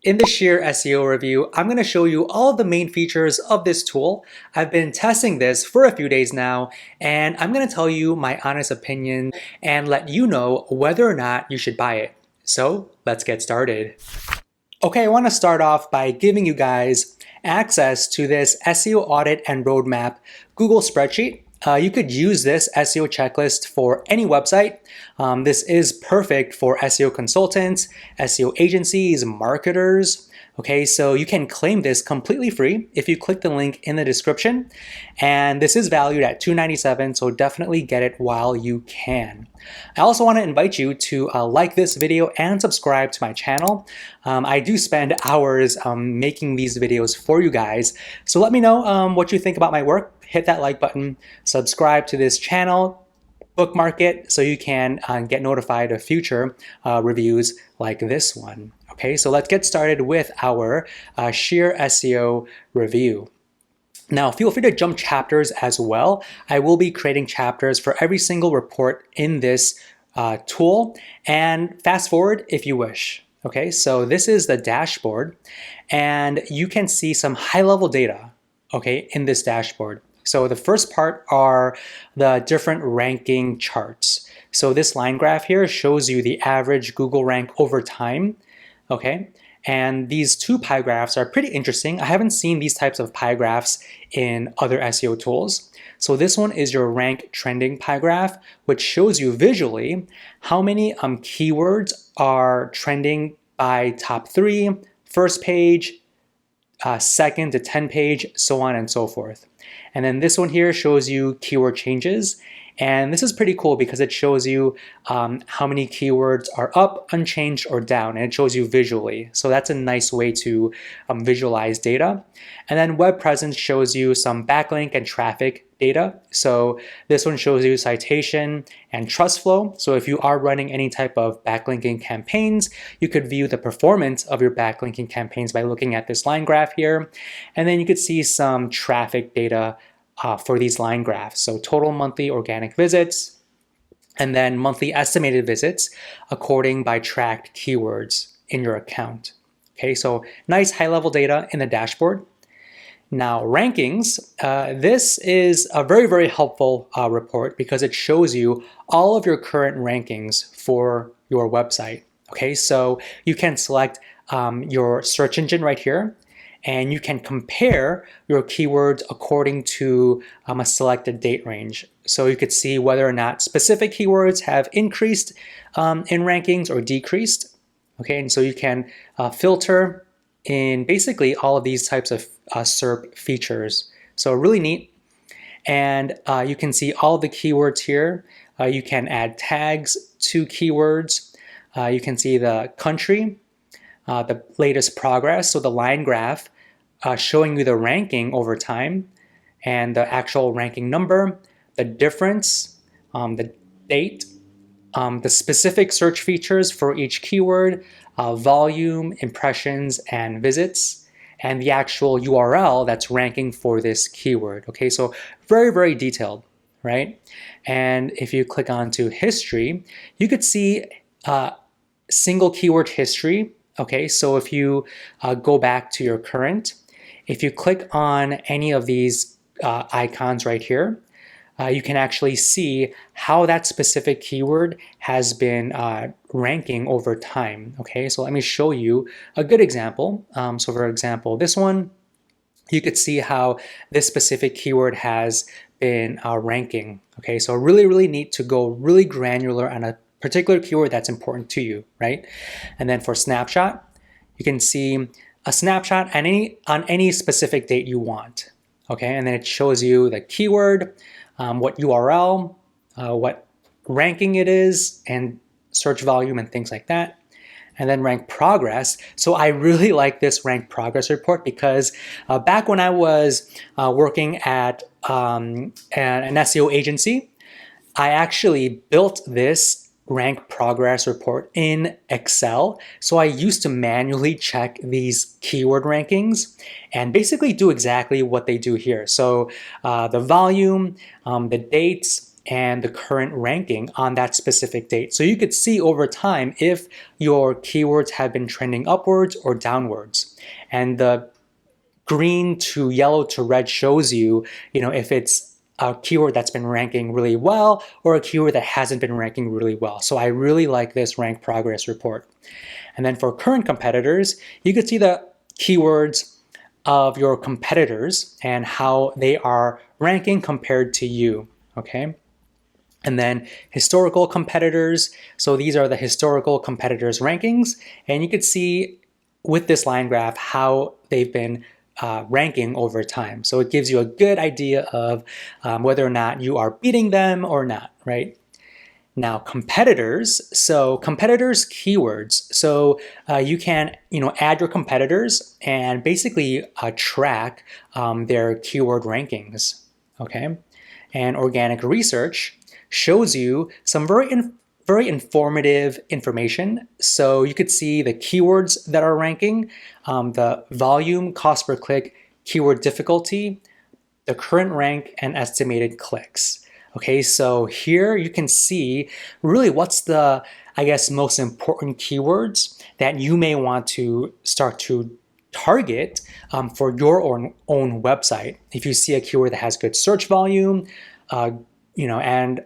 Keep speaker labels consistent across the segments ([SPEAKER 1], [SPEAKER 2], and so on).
[SPEAKER 1] In the Sheer SEO review, I'm going to show you all of the main features of this tool. I've been testing this for a few days now, and I'm going to tell you my honest opinion and let you know whether or not you should buy it. So let's get started. Okay, I want to start off by giving you guys access to this SEO Audit and Roadmap Google spreadsheet. You could use this SEO checklist for any website. This is perfect for SEO consultants, SEO agencies, marketers. Okay, so you can claim this completely free if you click the link in the description. And this is valued at $297, so definitely get it while you can. I also want to invite you to like this video and subscribe to my channel. I do spend hours making these videos for you guys. So let me know what you think about my work. Hit that like button, subscribe to this channel, bookmark it so you can get notified of future reviews like this one. Okay, so let's get started with our Sheer SEO review. Now, feel free to jump chapters as well. I will be creating chapters for every single report in this tool, and fast forward if you wish. Okay, so this is the dashboard, and you can see some high-level data, okay, in this dashboard. So the first part are the different ranking charts. So this line graph here shows you the average Google rank over time, okay? And these two pie graphs are pretty interesting. I haven't seen these types of pie graphs in other SEO tools. So this one is your rank trending pie graph, which shows you visually how many keywords are trending by top 3, first page, second to 10 page, so on and so forth. And then this one here shows you keyword changes. And this is pretty cool because it shows you how many keywords are up, unchanged, or down, and it shows you visually. So that's a nice way to visualize data. And then web presence shows you some backlink and traffic data. So this one shows you citation and trust flow. So if you are running any type of backlinking campaigns, you could view the performance of your backlinking campaigns by looking at this line graph here. And then you could see some traffic data for these line graphs. So total monthly organic visits, and then monthly estimated visits according by tracked keywords in your account. Okay, so nice high-level data in the dashboard. Now, rankings, this is a very, very helpful report because it shows you all of your current rankings for your website. Okay, so you can select your search engine right here, and you can compare your keywords according to a selected date range. So you could see whether or not specific keywords have increased in rankings or decreased. Okay, and so you can filter in basically all of these types of SERP features. So really neat. And you can see all the keywords here. You can add tags to keywords. You can see the country, the latest progress, so the line graph showing you the ranking over time and the actual ranking number, the difference, the date, the specific search features for each keyword, volume, impressions, and visits, and the actual URL that's ranking for this keyword. Okay, so very, very detailed, right? And if you click onto history, you could see single keyword history. Okay, so if you go back to your current, if you click on any of these icons right here, you can actually see how that specific keyword has been ranking over time. Okay, so let me show you a good example. So for example, this one, you could see how this specific keyword has been ranking. Okay, so really, really neat to go really granular on a particular keyword that's important to you, right? And then for snapshot, you can see a snapshot on any specific date you want. Okay, and then it shows you the keyword, what URL, what ranking it is, and search volume and things like that. And then rank progress. So I really like this rank progress report because back when I was working at an SEO agency, I actually built this rank progress report in Excel. So I used to manually check these keyword rankings and basically do exactly what they do here. So the volume, the dates, and the current ranking on that specific date. So you could see over time if your keywords have been trending upwards or downwards. And the green to yellow to red shows you, if it's a keyword that's been ranking really well or a keyword that hasn't been ranking really well. So I really like this rank progress report. And then for current competitors, you could see the keywords of your competitors and how they are ranking compared to you, okay? And then historical competitors. So these are the historical competitors rankings. And you could see with this line graph how they've been ranking over time. So it gives you a good idea of whether or not you are beating them or not, right? Now competitors, so competitors keywords. So you can add your competitors and basically track their keyword rankings, okay? And organic research shows you some very informative information. So you could see the keywords that are ranking, the volume, cost per click, keyword difficulty, the current rank, and estimated clicks. Okay, so here you can see really what's the, most important keywords that you may want to start to target for your own website. If you see a keyword that has good search volume, and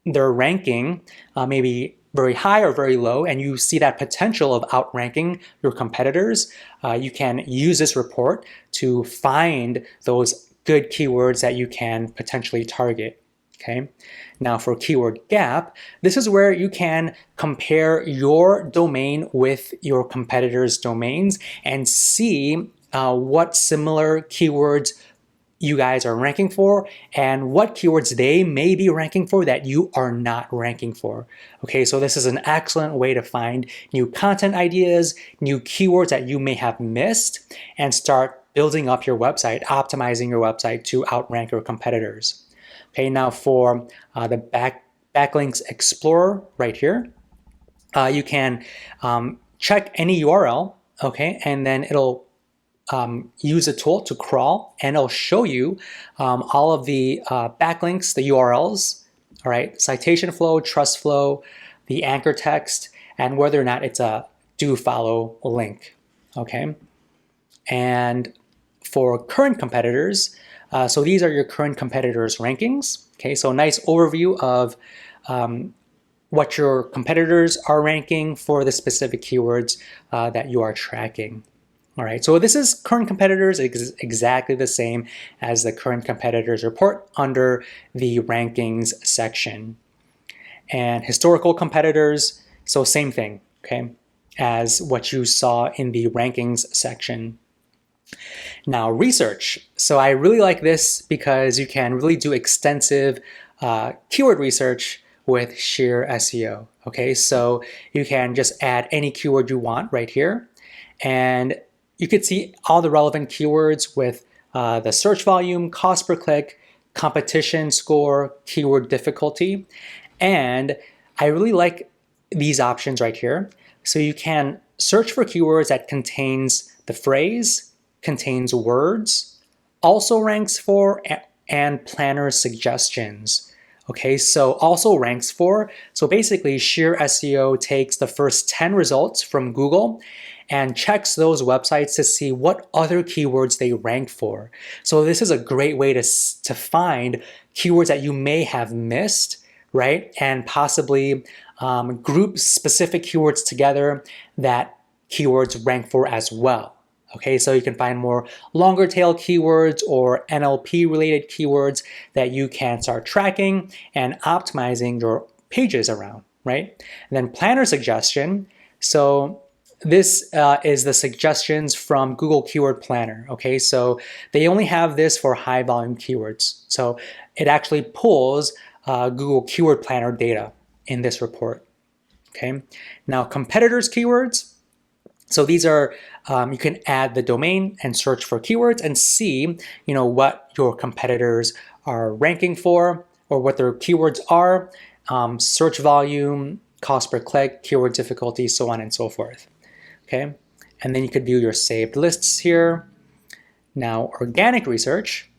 [SPEAKER 1] they're ranking maybe very high or very low, and you see that potential of outranking your competitors, you can use this report to find those good keywords that you can potentially target. Okay. Now for keyword gap, this is where you can compare your domain with your competitors' domains and see what similar keywords you guys are ranking for and what keywords they may be ranking for that you are not ranking for. Okay, so this is an excellent way to find new content ideas, new keywords that you may have missed, and start building up your website, optimizing your website to outrank your competitors. Okay, now for the Backlinks Explorer right here, you can check any URL, okay, and then it'll use a tool to crawl, and it'll show you all of the backlinks, the URLs, all right, citation flow, trust flow, the anchor text, and whether or not it's a do follow link, okay? And for current competitors, so these are your current competitors' rankings. Okay, so a nice overview of what your competitors are ranking for the specific keywords that you are tracking. All right, so this is current competitors, exactly the same as the current competitors report under the rankings section. And historical competitors, so same thing, okay, as what you saw in the rankings section. Now research. So I really like this because you can really do extensive keyword research with Sheer SEO. Okay, so you can just add any keyword you want right here, and you could see all the relevant keywords with the search volume, cost per click, competition score, keyword difficulty. And I really like these options right here. So you can search for keywords that contains the phrase, contains words, also ranks for, and planner suggestions. Okay, so also ranks for. So basically Sheer SEO takes the first 10 results from Google and checks those websites to see what other keywords they rank for. So this is a great way to find keywords that you may have missed, right? And possibly group specific keywords together that keywords rank for as well. Okay, so you can find more longer tail keywords or NLP related keywords that you can start tracking and optimizing your pages around, right? And then planner suggestion. So this is the suggestions from Google Keyword Planner, okay? So they only have this for high volume keywords. So it actually pulls Google Keyword Planner data in this report, okay? Now competitors keywords. So these are, you can add the domain and search for keywords and see, what your competitors are ranking for or what their keywords are, search volume, cost per click, keyword difficulty, so on and so forth. Okay, and then you could view your saved lists here. Now, organic research.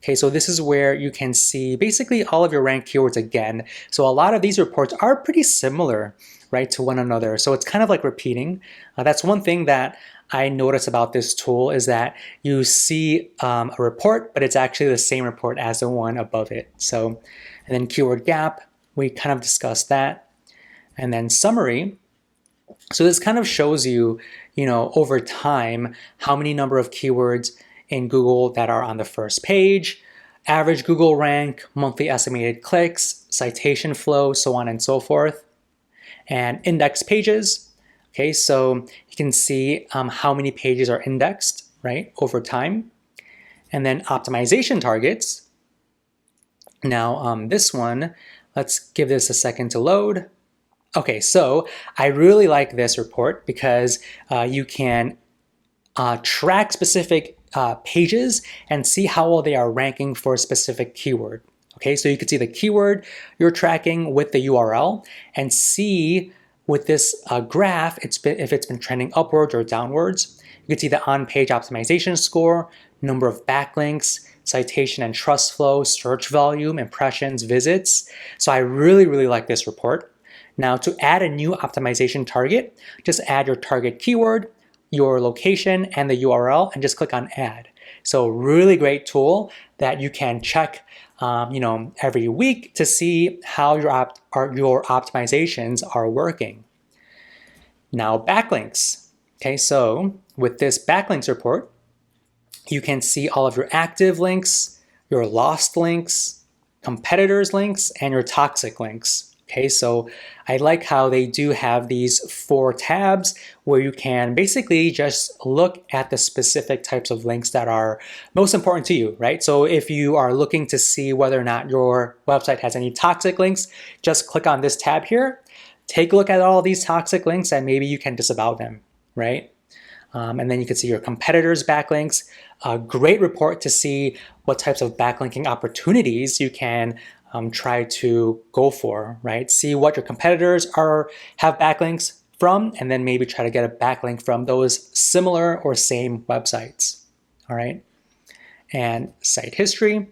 [SPEAKER 1] Okay, so this is where you can see basically all of your ranked keywords again. So a lot of these reports are pretty similar, right, to one another. So it's kind of like repeating. That's one thing that I notice about this tool is that you see a report, but it's actually the same report as the one above it. So, and then keyword gap, we kind of discussed that. And then summary. So this kind of shows you, over time, how many number of keywords in Google that are on the first page, average Google rank, monthly estimated clicks, citation flow, so on and so forth, and index pages. Okay, so you can see how many pages are indexed, right, over time. And then optimization targets. Now this one, let's give this a second to load. Okay, so I really like this report because you can track specific pages and see how well they are ranking for a specific keyword. Okay, so you can see the keyword you're tracking with the URL and see with this graph if it's been trending upwards or downwards. You can see the on-page optimization score, number of backlinks, citation and trust flow, search volume, impressions, visits. So I really, really like this report. Now to add a new optimization target, just add your target keyword, your location, and the URL, and just click on add. So really great tool that you can check every week to see how your optimizations are working. Now backlinks. Okay, so with this backlinks report, you can see all of your active links, your lost links, competitors links, and your toxic links. Okay, so I like how they do have these 4 tabs where you can basically just look at the specific types of links that are most important to you, right? So if you are looking to see whether or not your website has any toxic links, just click on this tab here, take a look at all these toxic links, and maybe you can disavow them, right? And then you can see your competitors' backlinks. A great report to see what types of backlinking opportunities you can try to go for, right? See what your competitors have backlinks from, and then maybe try to get a backlink from those similar or same websites, all right? And site history.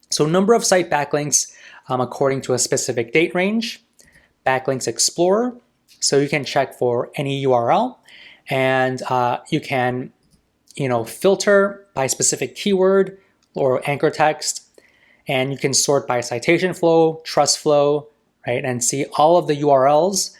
[SPEAKER 1] So number of site backlinks according to a specific date range. Backlinks Explorer. So you can check for any URL, and you can, filter by specific keyword or anchor text. And you can sort by citation flow, trust flow, right? And see all of the URLs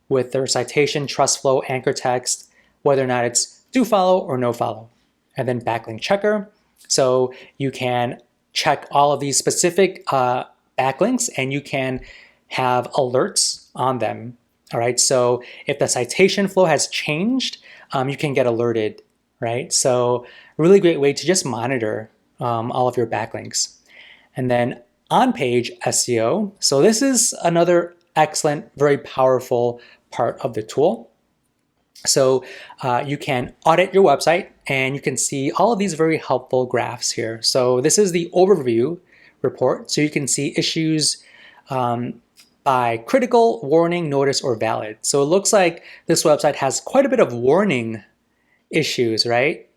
[SPEAKER 1] with their citation, trust flow, anchor text, whether or not it's do follow or no follow. And then backlink checker. So you can check all of these specific backlinks and you can have alerts on them. All right, so if the citation flow has changed, you can get alerted, right? So really great way to just monitor all of your backlinks. And then on-page SEO. So this is another excellent, very powerful part of the tool. So you can audit your website and you can see all of these very helpful graphs here. So this is the overview report. So you can see issues by critical, warning, notice, or valid. So it looks like this website has quite a bit of warning issues, right?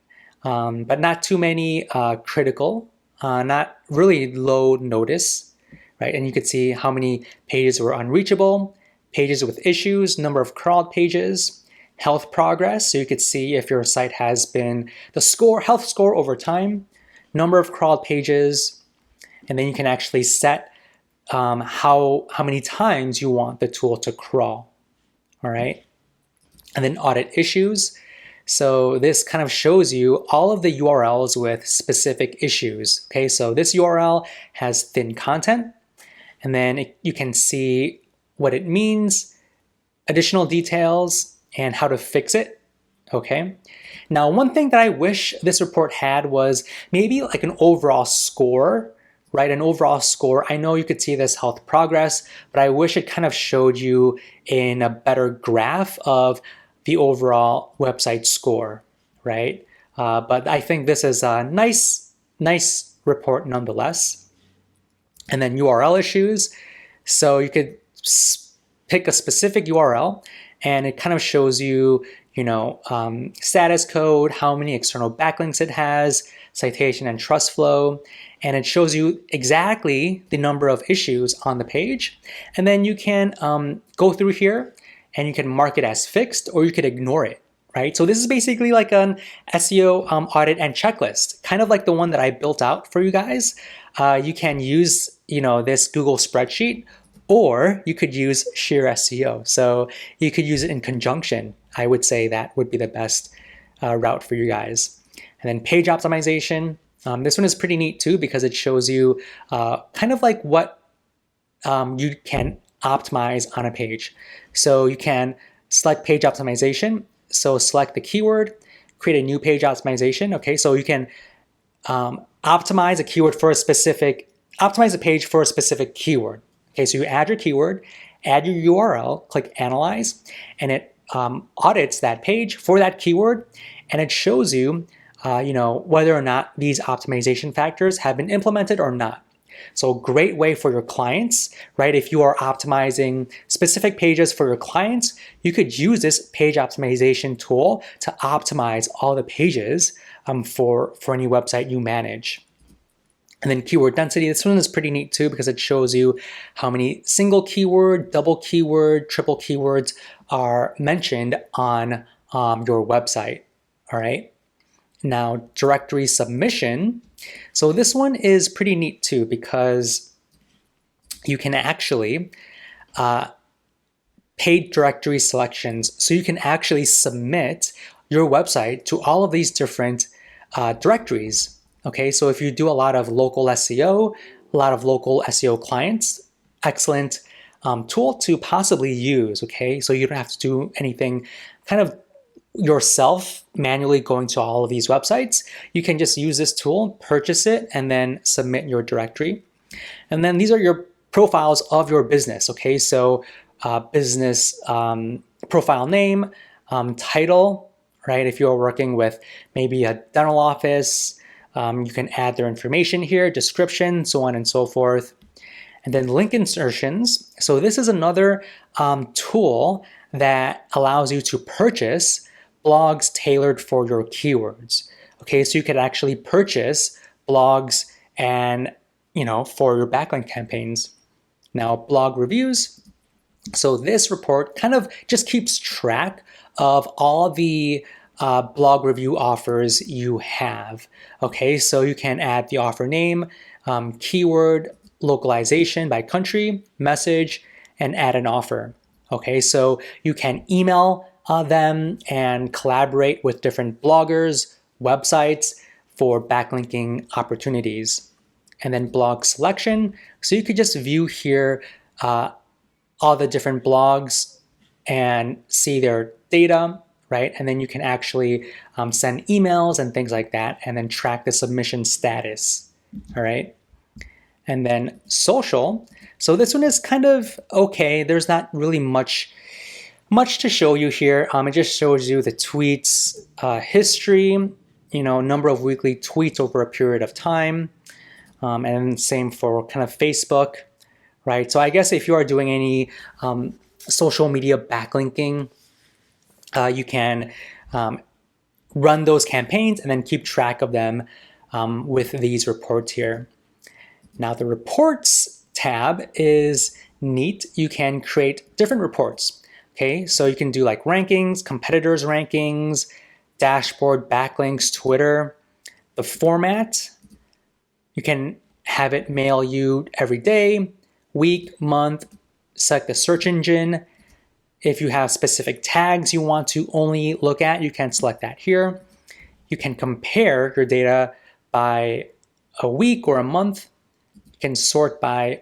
[SPEAKER 1] But not too many critical. Not really low notice, right? And you can see how many pages were unreachable, pages with issues, number of crawled pages, health progress. So you could see if your site has been the health score over time, number of crawled pages, and then you can actually set how many times you want the tool to crawl, all right? And then audit issues. So this kind of shows you all of the URLs with specific issues. Okay, so this URL has thin content, and then you can see what it means, additional details, and how to fix it. Okay, now one thing that I wish this report had was maybe like an overall score, right? An overall score. I know you could see this health progress, but I wish it kind of showed you in a better graph of the overall website score, right? But I think this is a nice report nonetheless. And then URL issues. So you could pick a specific URL and it kind of shows you, status code, how many external backlinks it has, citation and trust flow, and it shows you exactly the number of issues on the page. And then you can go through here and you can mark it as fixed, or you could ignore it, right? So this is basically like an SEO audit and checklist, kind of like the one that I built out for you guys. You can use, this Google spreadsheet, or you could use Sheer SEO. So you could use it in conjunction. I would say that would be the best route for you guys. And then page optimization. This one is pretty neat too, because it shows you kind of like what you can optimize on a page. So you can select page optimization. So select the keyword, create a new page optimization. Okay, so you can optimize a keyword for optimize a page for a specific keyword. Okay, so you add your keyword, add your URL, click analyze, and it audits that page for that keyword, and it shows you, whether or not these optimization factors have been implemented or not. So a great way for your clients, right? If you are optimizing specific pages for your clients, you could use this page optimization tool to optimize all the pages for any website you manage. And then keyword density, this one is pretty neat too, because it shows you how many single keyword, double keyword, triple keywords are mentioned on your website, all right? Now, directory submission. So this one is pretty neat too, because you can actually paid directory selections. So you can actually submit your website to all of these different directories. Okay, so if you do a lot of local SEO, a lot of local SEO clients, excellent tool to possibly use. Okay, so you don't have to do anything kind of yourself manually going to all of these websites. You can just use this tool, purchase it, and then submit your directory. And then these are your profiles of your business. Okay, so business profile name, title, right? If you're working with maybe a dental office, you can add their information here, description, so on and so forth. And then link insertions. So this is another tool that allows you to purchase blogs tailored for your keywords. Okay, so you could actually purchase blogs and, for your backlink campaigns. Now, blog reviews. So this report kind of just keeps track of all the blog review offers you have. Okay, so you can add the offer name, keyword, localization by country, message, and add an offer. Okay, so you can email them and collaborate with different bloggers, websites for backlinking opportunities. And then blog selection. So you could just view here all the different blogs and see their data, right? And then you can actually send emails and things like that, and then track the submission status, all right? And then social. So this one is kind of okay. There's not really much to show you here. It just shows you the tweets history, number of weekly tweets over a period of time. And same for kind of Facebook, right? So I guess if you are doing any social media backlinking, you can run those campaigns and then keep track of them with these reports here. Now the reports tab is neat. You can create different reports. Okay, so you can do like rankings, competitors rankings, dashboard, backlinks, Twitter. The format, you can have it mail you every day, week, month, select the search engine. If you have specific tags you want to only look at, you can select that here. You can compare your data by a week or a month. You can sort by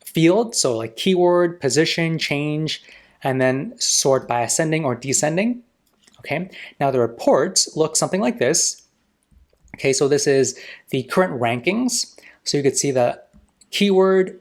[SPEAKER 1] field, so like keyword, position, change, and then sort by ascending or descending. Okay, now the reports look something like this. Okay, so this is the current rankings. So you could see the keyword,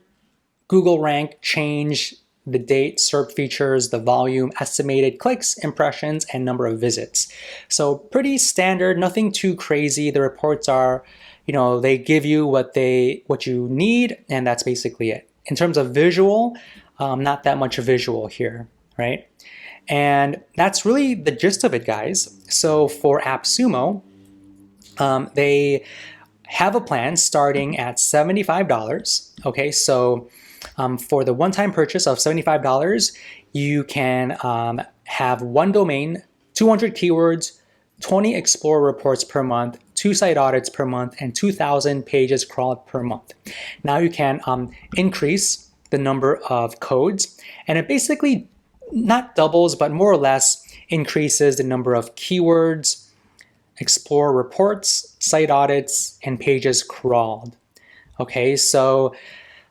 [SPEAKER 1] Google rank, change, the date, SERP features, the volume, estimated clicks, impressions, and number of visits. So pretty standard, nothing too crazy. The reports are, they give you what you need, and that's basically it. In terms of visual, not that much visual here, right? And that's really the gist of it, guys. So for Appsumo, they have a plan starting at $75. Okay, so for the one-time purchase of $75, you can have one domain, 200 keywords, 20 Explorer reports per month, 2 site audits per month, and 2,000 pages crawled per month. Now you can increase the number of codes, and it basically not doubles, but more or less increases the number of keywords, Explorer reports, site audits, and pages crawled. Okay, so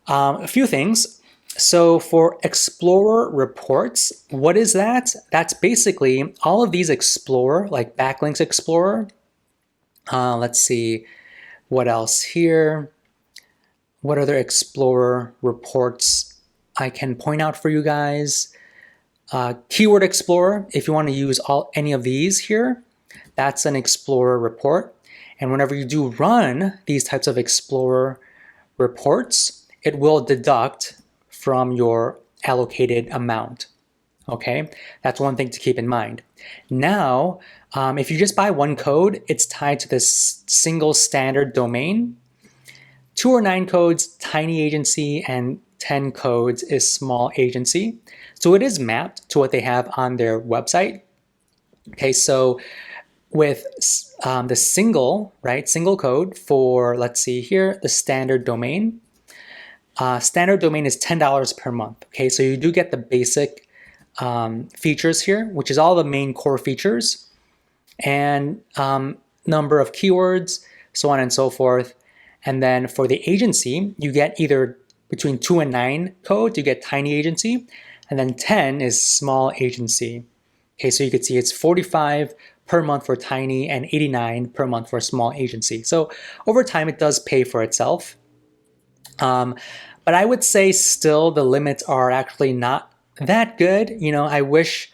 [SPEAKER 1] a few things. So for Explorer reports, what is that? That's basically all of these Explorer, like Backlinks Explorer. Let's see, what else here? What other Explorer reports I can point out for you guys? Keyword Explorer, if you want to use any of these here, that's an Explorer report. And whenever you do run these types of Explorer reports, it will deduct from your allocated amount. Okay, that's one thing to keep in mind. Now, if you just buy one code, it's tied to this single standard domain. 2 or 9 codes, tiny agency, and 10 codes is small agency. So it is mapped to what they have on their website. Okay, so with the single code for, let's see here, the standard domain. Standard domain is $10 per month. Okay, so you do get the basic features here, which is all the main core features, and number of keywords, so on and so forth. And then for the agency, you get either between 2 and 9 codes, you get tiny agency, and then 10 is small agency. Okay, so you can see it's 45 per month for tiny and 89 per month for small agency. So over time, it does pay for itself. But I would say still the limits are actually not that good. You know, I wish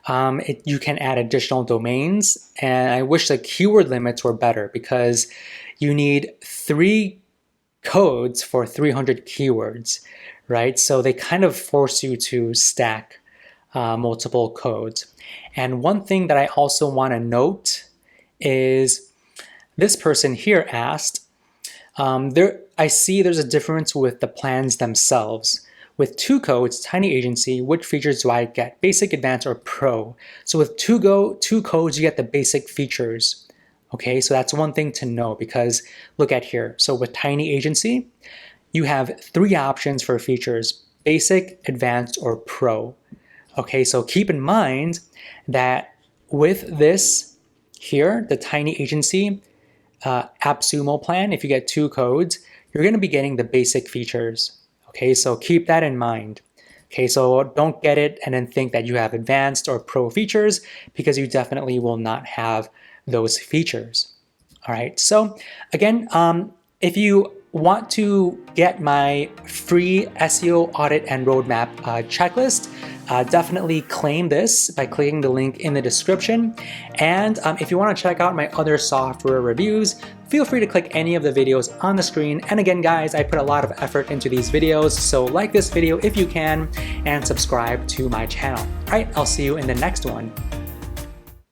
[SPEAKER 1] you can add additional domains, and I wish the keyword limits were better because you need 3 codes for 300 keywords, right? So they kind of force you to stack multiple codes. And one thing that I also want to note is this person here asked, I see there's a difference with the plans themselves. With 2 codes, tiny agency, which features do I get? Basic, advanced, or pro? So with 2 codes, you get the basic features. Okay, so that's one thing to know because look at here. So with tiny agency, you have 3 options for features: basic, advanced, or pro. Okay, so keep in mind that with this here, the tiny agency Appsumo plan, if you get 2 codes, you're going to be getting the basic features. Okay, so keep that in mind. Okay, so don't get it and then think that you have advanced or pro features because you definitely will not have those features. All right, so again, if you want to get my free SEO audit and roadmap checklist, definitely claim this by clicking the link in the description. And if you want to check out my other software reviews, feel free to click any of the videos on the screen. And again, guys, I put a lot of effort into these videos, so like this video if you can, and subscribe to my channel. All right, I'll see you in the next one.